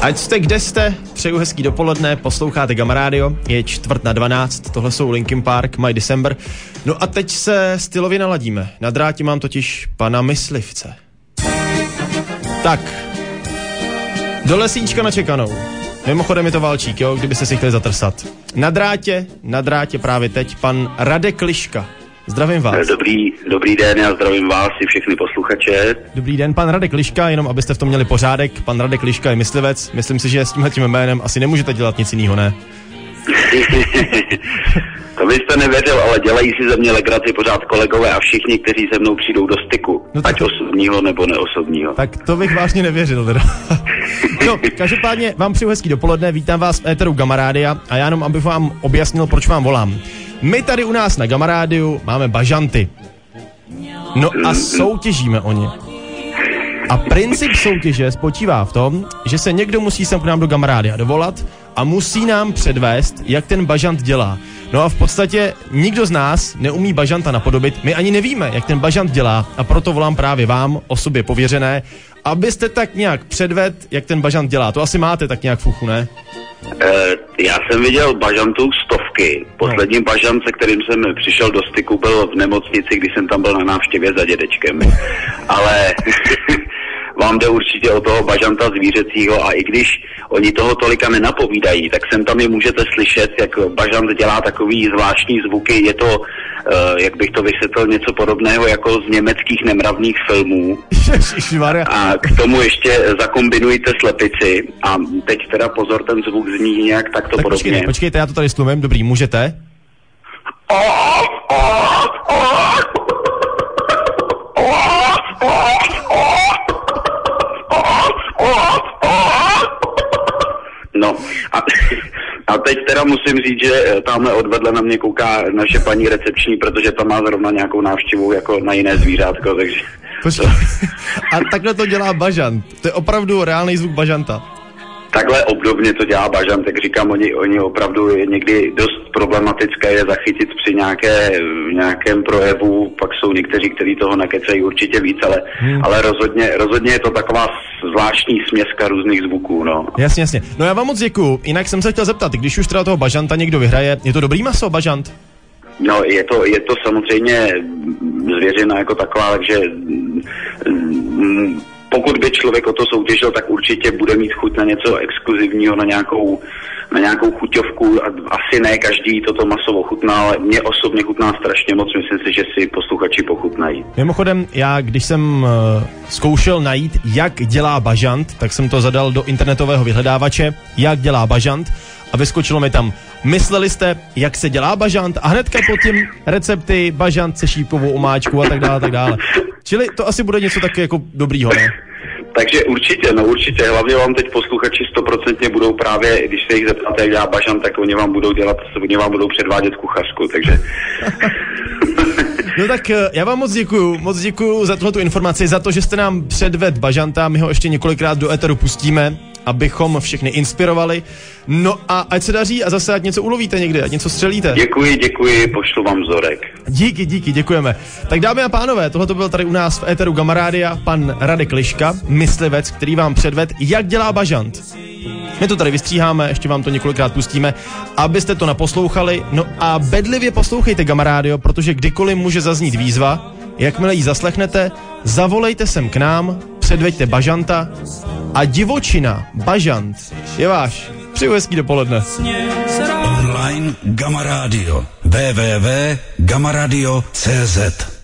Ať jste kde jste, přeju hezký dopoledne, posloucháte Gamma Radio, je 11:45, tohle jsou Linkin Park, My December. No a teď se stylově naladíme, na drátě mám totiž pana Myslivce. Tak, do lesíčka na čekanou. Mimochodem je to Valčík, jo, kdybyste si chtěli zatrsat. Na drátě právě teď pan Radek Liška. Zdravím vás. Dobrý den, já zdravím vás i všechny posluchače. Dobrý den, pan Radek Liška, jenom abyste v tom měli pořádek. Pan Radek Liška je myslivec. Myslím si, že s tímhletím jménem asi nemůžete dělat nic jiného, ne? To byste nevěřil, ale dělají si ze mě legraci pořád kolegové a všichni, kteří se mnou přijdou do styku. No ať osobního nebo neosobního. Tak to bych vážně nevěřil teda. No, každopádně vám přeju hezký dopoledne, vítám vás v éteru Gamma Rádia a já jenom abych vám objasnil, proč vám volám. My tady u nás na Gamma Rádiu máme bažanty. No a soutěžíme o ně. A princip soutěže spočívá v tom, že se někdo musí sem k nám do Gamma Rádia dovolat a musí nám předvést, jak ten bažant dělá. No a v podstatě nikdo z nás neumí bažanta napodobit, my ani nevíme, jak ten bažant dělá a proto volám právě vám, osobě pověřené, abyste tak nějak předvedl, jak ten bažant dělá. To asi máte tak nějak v uchu, ne? Já jsem viděl bažantů stovky. Poslední bažant, se kterým jsem přišel do styku, byl v nemocnici, když jsem tam byl na návštěvě za dědečkem. Ale vám jde určitě o toho bažanta zvířecího a i když oni toho tolika nenapovídají, tak sem tam je můžete slyšet, jak bažant dělá takový zvláštní zvuky. Je to, jak bych to vysvětlil, něco podobného jako z německých nemravných filmů. A k tomu ještě zakombinujte slepici a teď teda pozor, ten zvuk zní nějak takto tak podobně. Počkejte, já to tady slumím, dobrý, můžete? No a teď teda musím říct, že tamhle odvedle na mě kouká naše paní recepční, protože tam má zrovna nějakou návštěvu jako na jiné zvířátko, takže... A takhle to dělá bažant, to je opravdu reálný zvuk bažanta. Takhle obdobně to dělá bažant, jak říkám, oni opravdu je někdy dost problematické je zachytit při nějakém projevu, pak jsou někteří, kteří toho nekecají určitě víc, ale rozhodně je to taková zvláštní směska různých zvuků, no. Jasně. No já vám moc děkuju, jinak jsem se chtěl zeptat, když už teda toho bažanta někdo vyhraje, je to dobrý maso, bažant? No, je to samozřejmě zvěřina jako taková, takže... Pokud by člověk o to soutěžil, tak určitě bude mít chuť na něco exkluzivního, na nějakou chuťovku. Asi ne každý toto maso ochutná, ale mě osobně chutná strašně moc. Myslím si, že si posluchači pochutnají. Mimochodem, já když jsem zkoušel najít, jak dělá bažant, tak jsem to zadal do internetového vyhledávače, jak dělá bažant a vyskočilo mi tam. Mysleli jste, jak se dělá bažant a hnedka pod tím recepty bažant se šípkovou omáčkou a tak dále. Čili to asi bude něco taky jako dobrýho, ne? Takže určitě, hlavně vám teď posluchači 100% budou právě, když se jich zeptáte, jak dělá bažant, tak oni vám budou předvádět kuchařku, takže... No tak já vám moc děkuju za tuhletu informaci, za to, že jste nám předvedl bažanta, my ho ještě několikrát do éteru pustíme, abychom všechny inspirovali. No a ať se daří a zase ať něco ulovíte někde, ať něco střelíte. Děkuji, pošlu vám vzorek. Díky, děkujeme. Tak dámy a pánové, tohle byl tady u nás v éteru Gamma Rádia pan Radek Liška, myslivec, který vám předvedl, jak dělá bažant. My to tady vystříháme, ještě vám to několikrát pustíme, abyste to naposlouchali. No a bedlivě poslouchejte Gamma Radio, protože kdykoliv může zaznít výzva, jakmile ji zaslechnete, zavolejte sem k nám, předveďte bažanta a divočina, bažant, je váš. Přeju hezký dopoledne. Online Gamma Radio www.gammaradio.cz